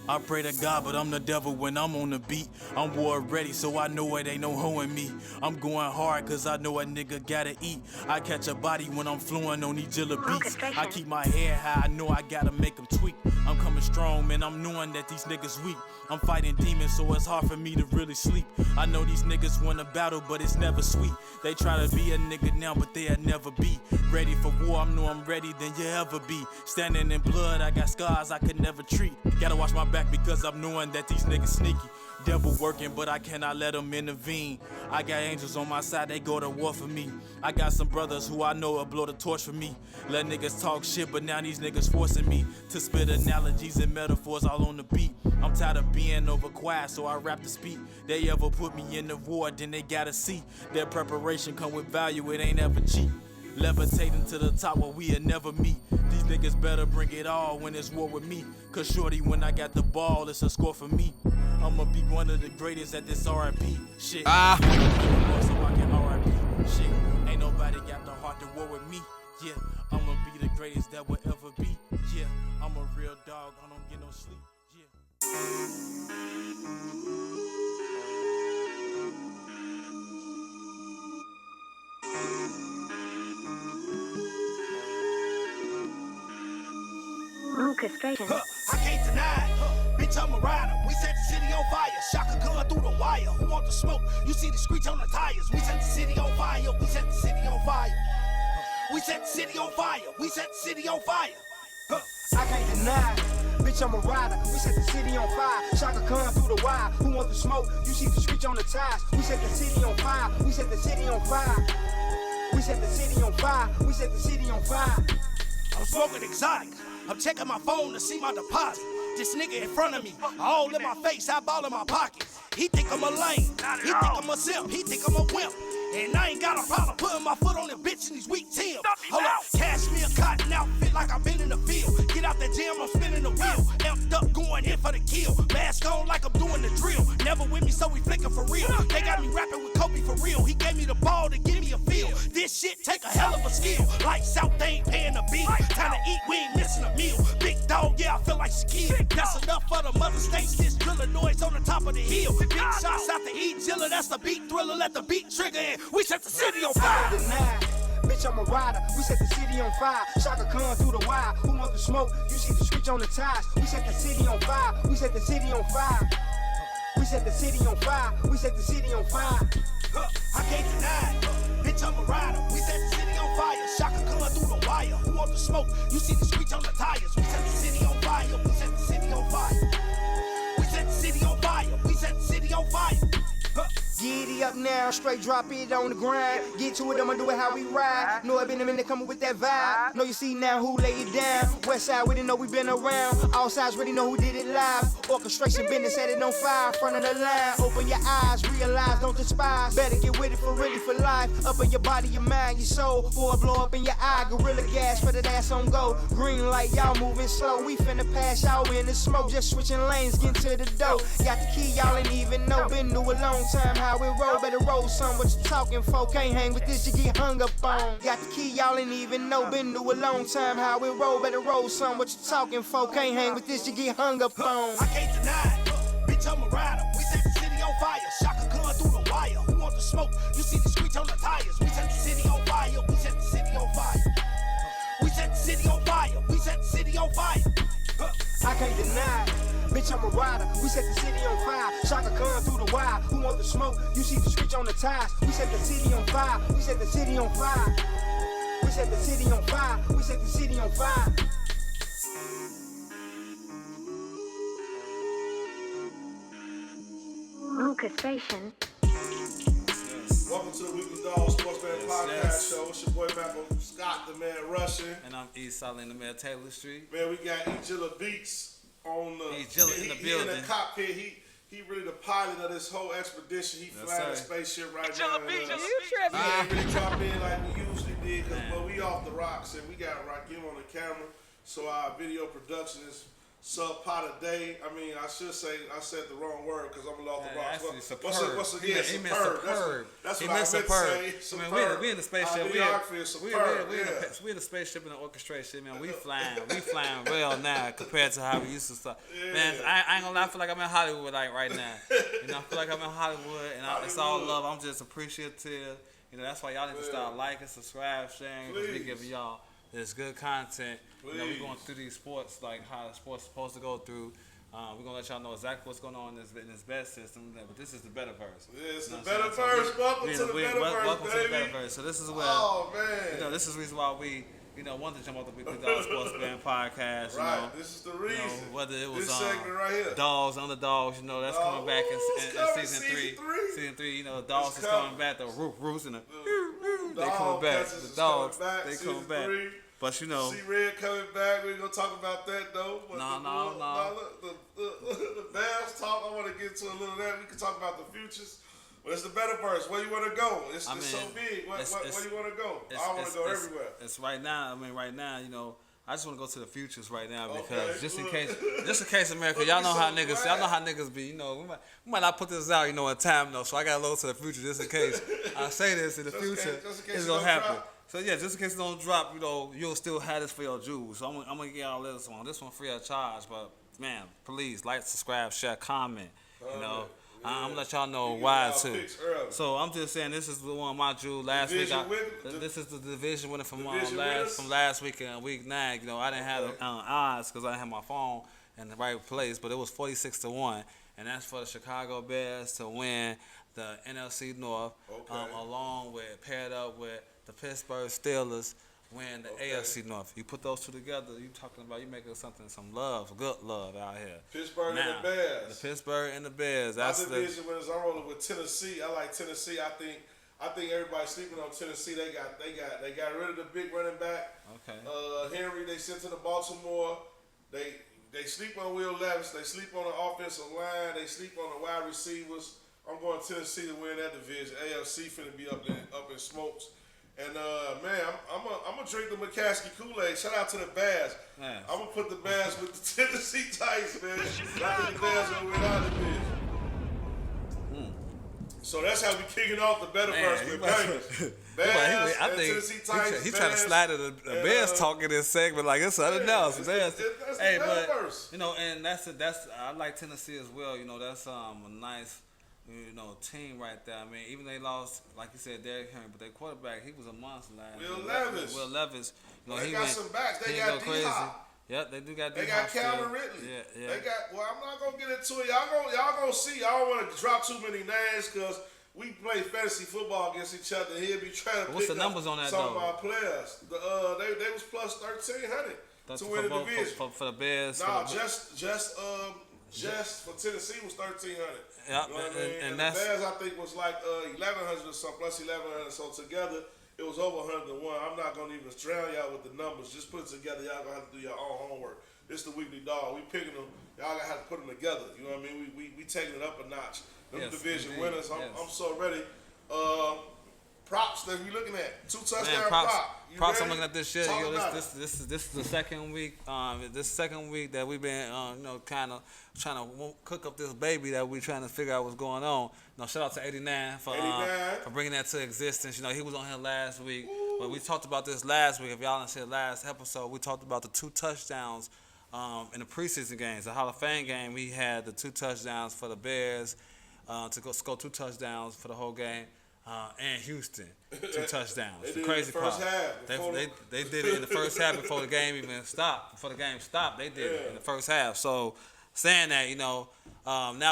I pray to God, but I'm the devil when I'm on the beat. I'm war ready, so I know it ain't no hoe in me. I'm going hard, cause I know a nigga gotta eat. I catch a body when I'm flowing on these Jilla beats. I keep my head high, I know I gotta make them tweak. I'm coming strong, man, I'm knowing that these niggas weak. I'm fighting demons, so it's hard for me to really sleep. I know these niggas wanna battle, but it's never sweet. They try to be a nigga now, but they'll never be. Ready for war, I know I'm ready than you ever be. Standing in blood, I got scars I could never treat. Gotta watch my back because I'm knowing that these niggas sneaky. Devil working, but I cannot let them intervene. I got angels on my side, they go to war for me. I got some brothers who I know will blow the torch for me. Let niggas talk shit, but now these niggas forcing me to spit analogies and metaphors all on the beat. I'm tired of being over quiet, so I rap to speak. They ever put me in the war, then they gotta see. Their preparation come with value, it ain't ever cheap. Levitating to the top where we'll never meet. These niggas better bring it all when it's war with me. Cause shorty, when I got the ball, it's a score for me. I'ma be one of the greatest at this R&B shit. So I can R&B shit. Ain't nobody got the heart to war with me. Yeah, I'ma be the greatest that will ever be. Yeah, I'm a real dog, I don't get no sleep. Orchestration. I can't deny it. Bitch, I'm a rider. We set the city on fire. Shaka gun through the wire. Who want the smoke? You see the screech on the tires. We set the city on fire. We set the city on fire. We set the city on fire. We set the city on fire. I can't deny it. Bitch, I'm a rider. We set the city on fire. Shaka gun through the wire. Who want the smoke? You see the screech on the tires. We set the city on fire. We set the city on fire. We set the city on fire. We set the city on fire. I'm smoking exotic. I'm checking my phone to see my deposit. This nigga in front of me, all in my face, eyeball in my pocket. He think I'm a lame, he think I'm a simp, he think I'm a wimp. And I ain't got a problem putting my foot on the bitch in these weak Timbs. Hold up, cash me a cotton outfit like I've been in the field. Get out that jam, I'm spinning the wheel. Amped up, going in for the kill. Mask on like I'm doing the drill. Never with me, so we flicking for real. They got me rapping with Kobe for real. He gave me the ball to give me a feel. This shit take a hell of a skill. Lights out, they ain't paying a bill. Time to eat, we ain't missing a meal. Big dog, yeah, I feel like Shaquille. That's enough for the mother states. This driller noise on the top of the hill. Big shots out the E Jilla, that's the beat thriller. Let the beat trigger in. We set the city on fire. Bitch, I'm a rider. We set the city on fire. Shaka gun through the wire. Who want the smoke? You see the switch on the tires. We set the city on fire. We set the city on fire. We set the city on fire. We set the city on fire. I can't deny it. Bitch, I'm a rider. We set the city on fire. Shaka gun through the wire. Who want the smoke? You see the screech on the tires. We set the city on fire. We set the city on fire. We set the city on fire. We set the city on fire. Giddy up now, straight drop it on the grind. Get to it, I'ma do it how we ride. Know I been a minute coming with that vibe. Know you see now who lay it down. West side, we didn't know we been around. All sides really know who did it live. Orchestration business, set it on fire. Front of the line, open your eyes, realize, don't despise. Better get with it for really for life. Up in your body, your mind, your soul. Boy, blow up in your eye, gorilla gas for that ass on go. Green light, y'all moving slow. We finna pass y'all in the smoke. Just switching lanes, get to the dough. Got the key, y'all ain't even know. Been through a long time, how it roll. Better roll some, what you talking for? Can't hang with this, you get hung up on. Got the key, y'all ain't even know. Been through a long time, how it roll. Better roll some, what you talking for? Can't hang with this, you get hung up on. I can't deny it. Bitch, I'm a rider. We set the city on fire. Shaka gun through the wire. Who want the smoke? You see the screech on the tires. We set the city on fire. We set the city on fire. We set the city on fire. We set the city on fire. I can't deny it. Bitch, I'm a rider. We set the city on fire. Shaka gun through the wire. Who want the smoke? You see the screech on the tires. We set the city on fire. We set the city on fire. We set the city on fire. We set the city on fire. Orchestration. Welcome to the Weekly Dog Sportsman Podcast Show. It's your boy M.Scott, the man Russian. And I'm E. Solid in the man Taylor Street. Man, we got E. Jilla Beats on the He's in the building. He in the cockpit. He really the pilot of this whole expedition. He flying the spaceship right now. You tripping? He ain't really drop in like we usually did, but we off the rocks and we got him on the camera. So our video production is subpar today. I mean, I should say I said the wrong word because I'm off the rocks. Actually, superb. Superb. That's what I meant to say. Superb. I mean, we in the spaceship. We in the spaceship in the orchestration. Man, we flying well now compared to how we used to start. Yeah. Man, I ain't gonna lie. I feel like I'm in Hollywood right now. I feel like I'm in Hollywood, and it's all love. I'm just appreciative. That's why y'all need to start liking, subscribe, sharing. Because we giving y'all this good content. We're going through these sports like how the sports supposed to go through. We're gonna let y'all know exactly what's going on in this bet system. But this is the better verse. Yeah, it's the better verse. Welcome to the better verse, welcome to the better verse. So this is where. Oh man. This is the reason why we. Wanted to jump off the Weekly Dog Sports Band podcast. Right, this is the reason. Whether it was this segment right here. Dogs, Underdogs, that's coming back in season 3. Season 3, the Dogs is coming back. The Roofs and they coming back. The Dogs, they coming back. But C Red coming back. We ain't gonna talk about that though. But no. The Bears talk. I want to get to a little of that. We can talk about the futures. But it's the better verse. Where you want to go? It's so big. Where do you want to go? I want to go everywhere. It's right now. Right now, I just want to go to the futures right now because just in case, America, y'all know how niggas be. We might not put this out, in time though. So I gotta go to the future just in case I say this in the future. It's gonna happen. So yeah, just in case it don't drop, you'll still have this for your jewels. So I'm gonna get y'all this one. This one free of charge, but man, please like, subscribe, share, comment. I'm gonna let y'all know why too. So I'm just saying this is the one of my jewels. Last week, this is the division winner from last week and week 9. I didn't have the odds because I didn't have my phone in the right place, but it was 46-1, and that's for the Chicago Bears to win the NFC North, along with paired up with the Pittsburgh Steelers. Win the AFC North. You put those two together, you making some love, good love out here. Pittsburgh and the Bears. The Pittsburgh and the Bears. That's my division winners. I'm rolling with Tennessee. I like Tennessee. I think everybody's sleeping on Tennessee. They got rid of the big running back. Okay. Henry, they sent to the Baltimore. They sleep on Will Levis. They sleep on the offensive line. They sleep on the wide receivers. I'm going Tennessee to win that division. AFC finna be up in smokes. And man, I'm gonna drink the McCaskey Kool-Aid. Shout out to the Bears. Nice. I'm gonna put the Bears with the Tennessee Titans, man. I think the Bears gonna win our division. So that's how we kicking off the better verse with Bengals. Bears and Tennessee Titans. He's trying to slide to the Bears talk in this segment like it's something else. That's the better verse. And that's I like Tennessee as well. That's a nice. Team right there. I mean, even they lost, like you said, Derrick Henry, but their quarterback, he was a monster last year. Will Levis. They got some backs. They got D-Hop. Yep, they do got D-Hop. They got Calvin Ridley. Yeah. They got. Well, I'm not gonna get into it. Y'all gonna see. I don't want to drop too many names because we play fantasy football against each other. He'll be trying to. What's the numbers on that some though? of our players. They was plus 1,300 to win the division for the Bears. No, just for Tennessee was 1,300. Yep, you know what I mean? And the Bears I think was like 1,100 or something, plus 1,100. So together it was over 101. I'm not gonna even drown y'all with the numbers. Just put it together. Y'all gonna have to do your own homework. This the Weekly Dog. We picking them. Y'all gonna have to put them together. You know what I mean? We taking it up a notch. Them division winners. I'm so ready. Props that we looking at. 2 touchdown props. I'm looking at this shit. This is the second week. This second week that we've been, kind of trying to cook up this baby that we trying to figure out what's going on. Shout out to 89 for bringing that to existence. He was on here last week, but we talked about this last week. If y'all didn't see the last episode, we talked about the 2 touchdowns in the preseason games. The Hall of Fame game, we had the 2 touchdowns for the Bears to score 2 touchdowns for the whole game. And Houston, 2 touchdowns. The crazy part. They did it in the first half before the game even stopped. Before the game stopped, they did it in the first half. So saying that, now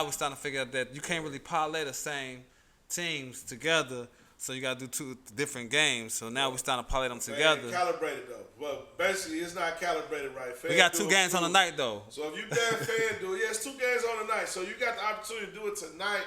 we're starting to figure out that you can't really parlay the same teams together. So you got to do 2 different games. So now we're starting to parlay them together. Ain't calibrated though. Well, basically it's not calibrated right. We got 2 games on the night though. So if you bet FanDuel, it's 2 games on the night. So you got the opportunity to do it tonight.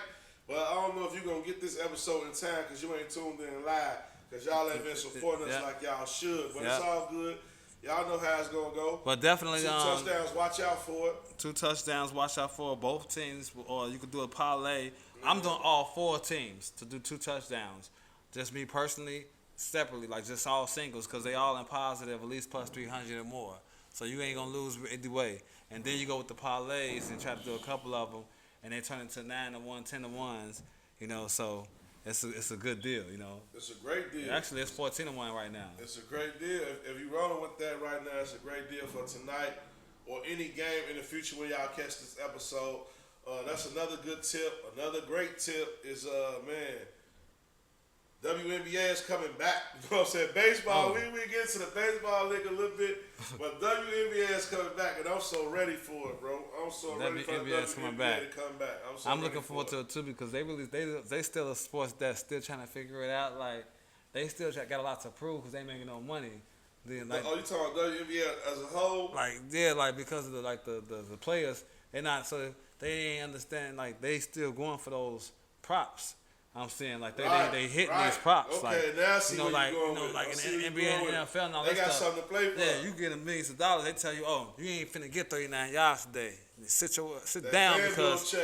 But I don't know if you're going to get this episode in time because you ain't tuned in live because y'all ain't been supporting us like y'all should. But it's all good. Y'all know how it's gonna go. But definitely, 2 touchdowns. Watch out for it. 2 touchdowns. Watch out for both teams, or you could do a parlay. I'm doing all 4 teams to do 2 touchdowns. Just me personally, separately, like just all singles, because they all in positive, at least plus 300 or more. So you ain't gonna lose either way. And then you go with the parlays and try to do a couple of them, and they turn into 9-1, 10-1s. You know, so. It's a good deal, you know. It's a great deal. Actually, it's 14-1 right now. It's a great deal. If you're rolling with that right now, it's a great deal for tonight or any game in the future when y'all catch this episode. That's another good tip. Another great tip is, WNBA is coming back. You know what I'm saying? Baseball, we get into the baseball league a little bit, but WNBA is coming back, and I'm so ready for it, bro. I'm so ready for the WNBA to come back. I'm looking forward to it too, because they still a sports that's still trying to figure it out. Like they still got a lot to prove because they making no money. Then, like, you talking about WNBA as a whole? Like because of the players, they ain't understand, like they still going for those props. I'm saying like they hitting these props. Okay, like, now I see where you're going. Like in the NBA and NFL and all they that got stuff. something to play for. Yeah, you get them millions of dollars. They tell you, oh, you ain't finna get 39 yards today. Sit down because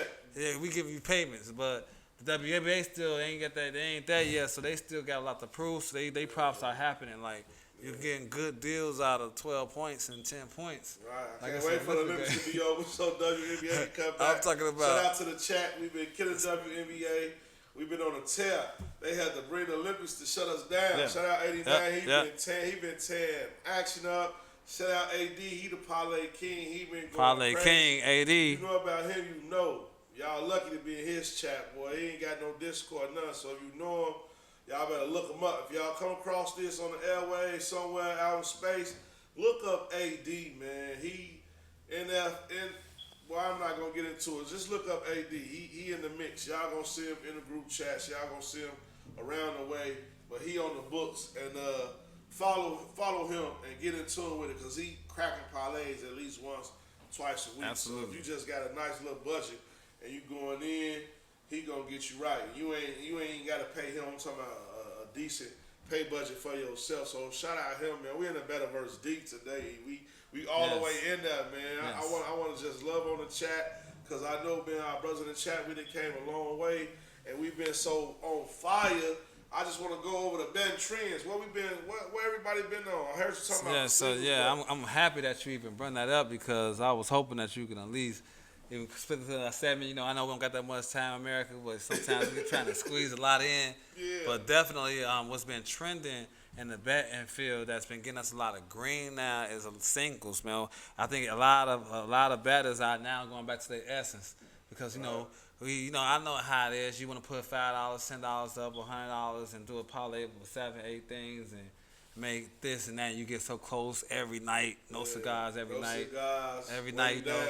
we give you payments. But the WNBA still ain't got that. They ain't there yet, so they still got a lot to prove. So they props are happening. Like you're getting good deals out of 12 points and 10 points. Right. I can't wait for the Olympics to be over so WNBA can come back. I'm talking about. Shout out to the chat. We've been killing WNBA. We've been on a tear. They had to bring the Olympics to shut us down. Yeah. Shout out 89. He been tearing action up. Shout out AD. He the Parlay King. He been going Parlay crazy. King, AD. You know about him, you know. Y'all lucky to be in his chat, boy. He ain't got no Discord, none. So if you know him, y'all better look him up. If y'all come across this on the airways somewhere out in space, look up AD, man. He well, I'm not gonna get into it. Just look up AD. He in the mix. Y'all gonna see him in the group chats. Y'all gonna see him around the way. But he on the books, and follow him and get in tune with it, because he cracking parlays at least once, twice a week. Absolutely. So if you just got a nice little budget and you going in, he gonna get you right. You ain't gotta pay him. I'm talking about a decent pay budget for yourself. So shout out him, man. We in the Betterverse deep today. We all the way in there, man. Yes. I want to just love on the chat, because I know, man, our brothers in the chat, we done came a long way, and we've been so on fire. I just want to go over the Ben trends. Where everybody been on? I heard you talking about. I'm happy that you even brought that up, because I was hoping that you can at least even split it to that segment. You know, I know we don't got that much time in America, but sometimes we're trying to squeeze a lot in. Yeah. But definitely, what's been trending in the betting field that's been getting us a lot of green now is singles, man. I think a lot of bettors are now going back to their essence, because I know how it is. You want to put $5, $10 up, $100, and do a parlay with 7, 8 things, and make this and that. You get so close every night. No cigars every night. Every night, you know.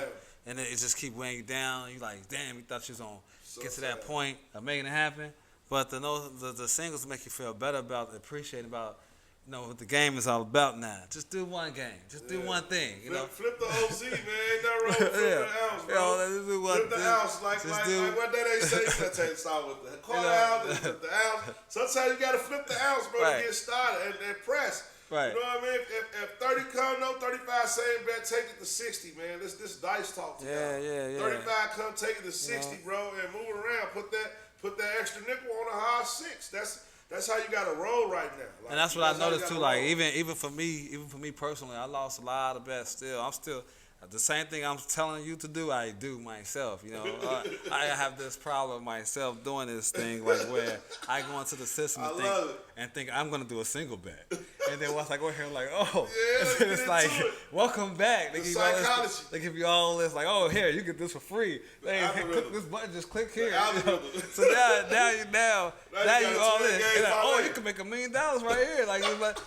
And it just keep weighing you down. You like, damn, you thought you was gonna get to that point of making it happen. But the singles make you feel better about appreciating about, you know, what the game is all about now. Just do one game. Just do one thing. You know. Flip the OZ, man. Ain't nothing wrong with flipping the ounce, bro. Just do one flip the ounce. Like what they say. Start with the quarter ounce, the ounce. Sometimes you gotta flip the ounce, bro, to get started and press. Right. You know what I mean? If 30 come, no 35 same bet, take it to 60, man. This dice talk to y'all. Yeah. 35 come, take it to 60, bro, and move it around. Put that extra nickel on a high 6. That's how you got to roll right now. Like, and that's what I noticed too. Like even for me personally, I lost a lot of bets. I'm still the same thing I'm telling you to do, I do myself. You know, I have this problem myself doing this thing, like where I go into the system and think I'm gonna do a single bet, and then once I go here, I'm like, it's like, welcome back. They give you all this, like, oh, here, you get this for free. Click this button, just click here. You know? So now you all in. Like, you can make $1 million right here. Like,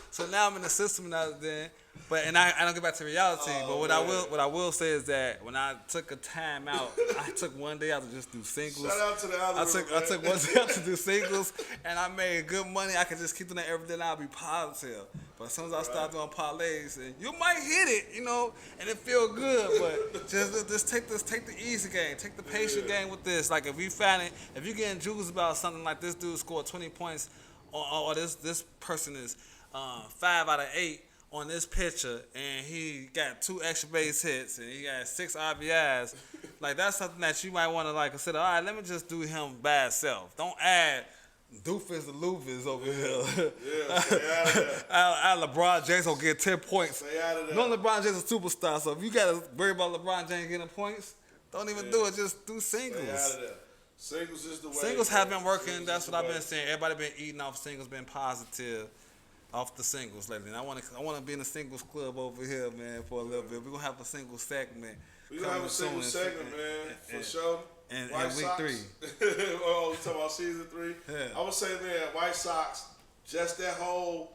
so now I'm in the system now. Then. But I don't get back to reality. But what I will say is that when I took a time out, I took one day out to just do singles. Shout out to the algorithm. I took one day out to do singles, and I made good money. I could just keep doing that every day, and I'll be positive. But as soon as I start doing parlays, and you might hit it, you know, and it feel good. But just take the easy game, take the patient game with this. Like if you getting juice about something like this dude scored 20 points, or this person is 5 out of 8. on this picture and he got 2 extra base hits and he got 6 RBIs, like that's something that you might want to like consider. All right, let me just do him bad self. Don't add doofus and loofus over here. Yeah, stay out of that. LeBron James will get 10 points. Stay out of that. No, LeBron James is a superstar, so if you got to worry about LeBron James getting points, don't even do it. Just do singles. Stay out of that. Singles is the way. Singles have been working. That's what I've been saying. Everybody been eating off singles, been positive off the singles lately. And I want to be in a singles club over here, man, for a little bit. We're gonna have a singles segment. We're gonna have a singles segment, man, for sure. And White week Sox. 3. Oh, you talking about season 3? Yeah. I would say, man, White Sox, just that whole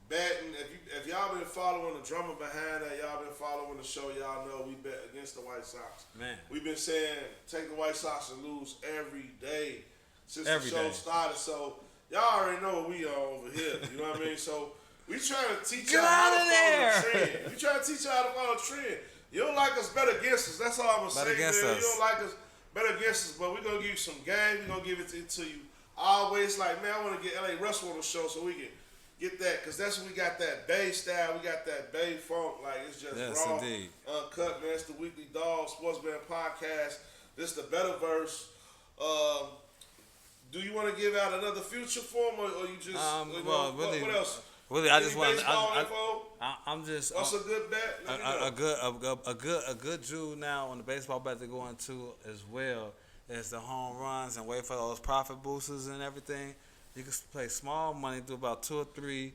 betting. If y'all been following the drama behind that, y'all been following the show, y'all know we bet against the White Sox. Man. We've been saying take the White Sox and lose every day since the show started. So y'all already know what we are over here. You know what I mean? So we trying to teach y'all how to follow the trend. We trying to teach y'all how to follow the trend. You don't like us, bet against us. That's all I'm gonna say, man. You don't like us, bet against us. But we're gonna give you some game. We're gonna give it to you always. Like, man, I want to get LA Russell on the show so we can get that, because that's when we got that Bay style. We got that Bay funk. Like, it's just raw, uncut, man. It's the Weekly Dog Sportsman Podcast. This is the Betterverse. Do you want to give out another future for him, or you just, what else? Really, I just want. I'm just. What's a good bet? A good jewel now on the baseball bet they're going to as well is the home runs and wait for those profit boosters and everything. You can play small money, do about 2 or 3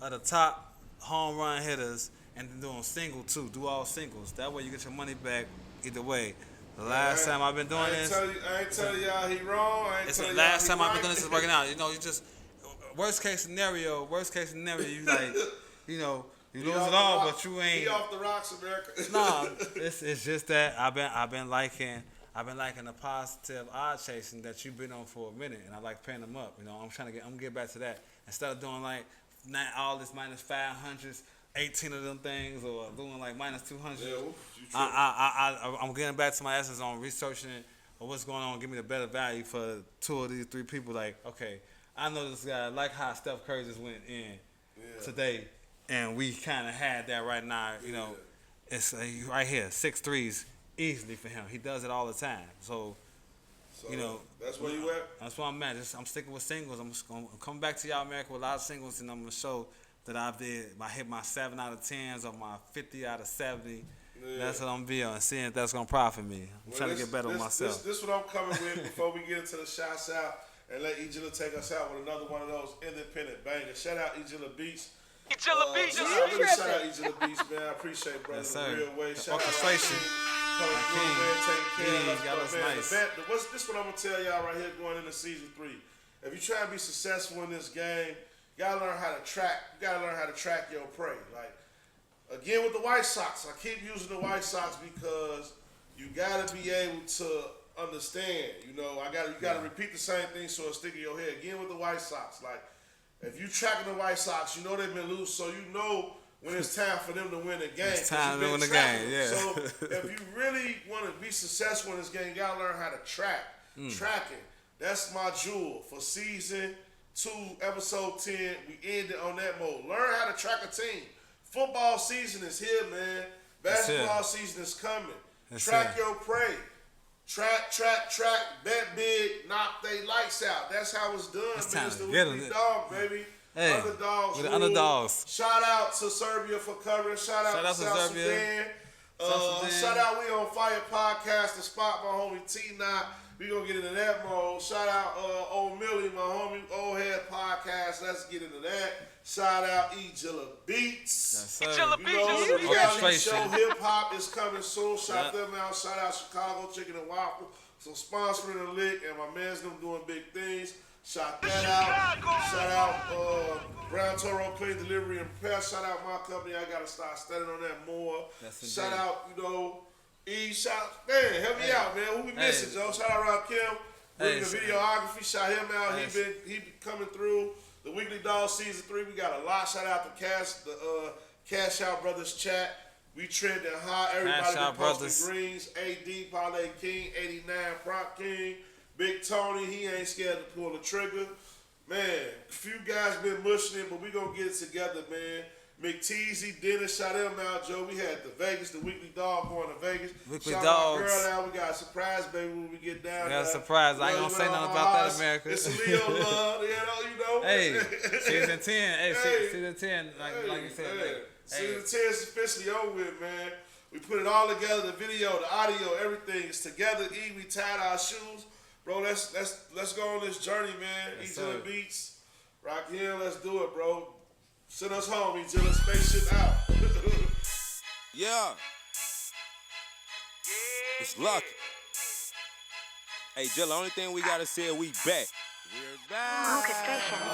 of the top home run hitters, and then do them single too. Do all singles. That way you get your money back either way. The last time I've been doing this, I ain't telling y'all he wrong. It's the last time I've been doing this is working out. You know, you just worst case scenario, you like, you know, you lose it all, but you ain't. He off the rocks, America. No, it's just that I've been liking the positive odd chasing that you've been on for a minute, and I like paying them up. You know, I'm gonna get back to that instead of doing like all this minus 500s. 18 of them things, or doing like minus 200. Yeah, I'm getting back to my essence on researching what's going on. Give me the better value for 2 of these 3 people. Like, okay, I know this guy. Like how Steph Curry just went in today, and we kind of had that right now. You know, it's right here, 6 threes easily for him. He does it all the time. So you know, that's where you at. That's where I'm at. I'm sticking with singles. I'm coming back to y'all America with a lot of singles, and I'm gonna show that I hit my 7 out of 10s or my 50 out of 70. Yeah. That's what I'm be on. Seeing if that's gonna profit me. I'm trying to get better with myself. This what I'm coming with before we get into the shots out and let Ejilla take us out with another one of those independent bangers. Shout out Ejilla Beats. Ejilla Beats. Shout out Ejilla Beats, man. I appreciate brother in a real way. Shout orchestration. Coming through, man, taking care of us. Got us nice. This what I'm gonna tell y'all right here going into season 3. If you try to be successful in this game, you gotta learn how to track. You gotta learn how to track your prey. Like, again with the White Sox, I keep using the White Sox because you gotta be able to understand. You know, you gotta repeat the same thing so it stick in your head. Again with the White Sox, like if you tracking the White Sox, you know they've been losing, so you know when it's time for them to win the game. It's time to win the game. Yeah. So if you really want to be successful in this game, you gotta learn how to track. Tracking. That's my jewel for season 2, episode 10, we ended on that mode. Learn how to track a team. Football season is here, man. Basketball season is coming. Track your prey. Track. Bet big. Knock they lights out. That's how it's done, man. It's the Weekly Dog, baby. Hey, Underdogs. With the underdogs. Shout out to Serbia for covering. Shout out to South Sudan. Shout out We On Fire Podcast, the spot my homie T-Knot. We gonna get into that mode. Shout out Old Millie, my homie, Old Head Podcast. Let's get into that. Shout out Ejilla Beats. Yes, Ejilla You know, the reality Orchestration. show Hip Hop is coming soon. Shout them out. Shout out Chicago Chicken and Waffle. So sponsoring the lick, and my man's them doing big things. Shout that out. Shout out Brown Toro Clean Delivery and Repair. Shout out my company. I gotta start studying on that more. Shout out, man, help me out, man. Who we missing, Joe? Shout out Rakim. Bringing the videography. Shout him out. He been coming through. The Weekly Dog season 3. We got a lot. Shout out to Cash Out Brothers chat. We trending high. Everybody been posting greens. AD, Parlay King, 89, Prop King. Big Tony, he ain't scared to pull the trigger. Man, a few guys been mushing it, but we gonna get it together, man. McTeasy, Dennis, shout them out, Joe. We had the Vegas, the Weekly Dog going to Vegas. Weekly shout Dogs. my girl out. We got a surprise, baby, when we get down there. We got a surprise. I ain't gonna say nothing about that, America. It's a Leo love, you know. Hey, season 10. Hey, season 10, like you said. Hey. Season 10 is officially over with, man. We put it all together, the video, the audio, everything is together. We tied our shoes. Bro, let's go on this journey, man. Yes, Each other beats. Rock Hill, let's do it, bro. Send us home, each other. Spaceship out. Yeah. It's lucky. Hey, Jill, the only thing we gotta say is we back. We're back.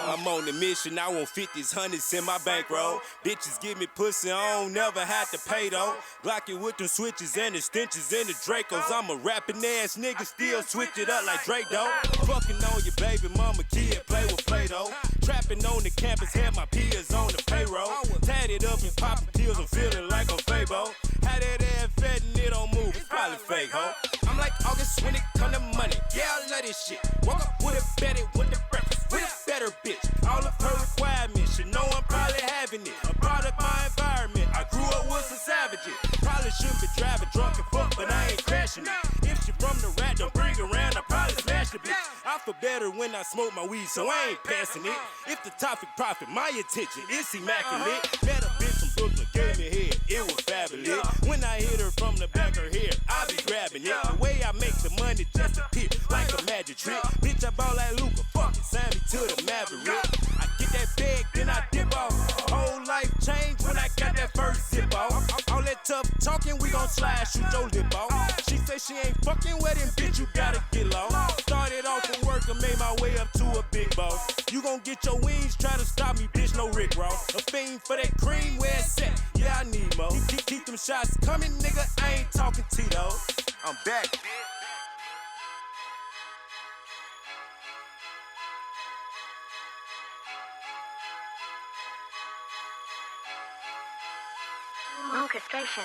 I'm on the mission. I want 50s, 100s in my bankroll. Bitches give me pussy, I don't never have to pay though. Block it with them switches and the stenches and the Dracos. I'm a rapping ass nigga, still switch it up like Drake though. Fucking on your baby mama kid, play with Play-Doh. Trapping on the campus, had my peers on the payroll. Tatted up and popping pills, I'm feeling like I'm Fabo. Had that ass fat and it don't move, it's probably fake, ho. I'm like August when it come to money, yeah, I love this shit. Woke up with a Betty with the breakfast, with a better bitch. All of her requirements, you know I'm probably having it. A product of my environment, I grew up with some savages. Probably should be driving drunk and fuck, but I ain't crashing it. If she from the rat, don't bring her around, I probably smash the bitch. I feel better when I smoke my weed, so I ain't passing it. If the topic profit my attention, it's immaculate. Met a bitch from Brooklyn, gave me head, it was fabulous. When I hit her from the back of her hair, I be grabbing it. The way I make the money just appear like a magic trick. Bitch, I ball like Luka, fuck it, sign me to the Maverick. I get that bag, then I dip off. Whole life changed when I got that first zip off. All that tough talking, we gon' slide, shoot your lip off. She say she ain't fucking with him, bitch, you gotta get low. Started off from work and made my way up to a big boss. You gon' get your wings, try to stop me, bitch, no Rick Ross. A fiend for that cream, where it's at, yeah, I need more. Keep them shots coming, nigga, I ain't talking Tito's. I'm back. Orchestration.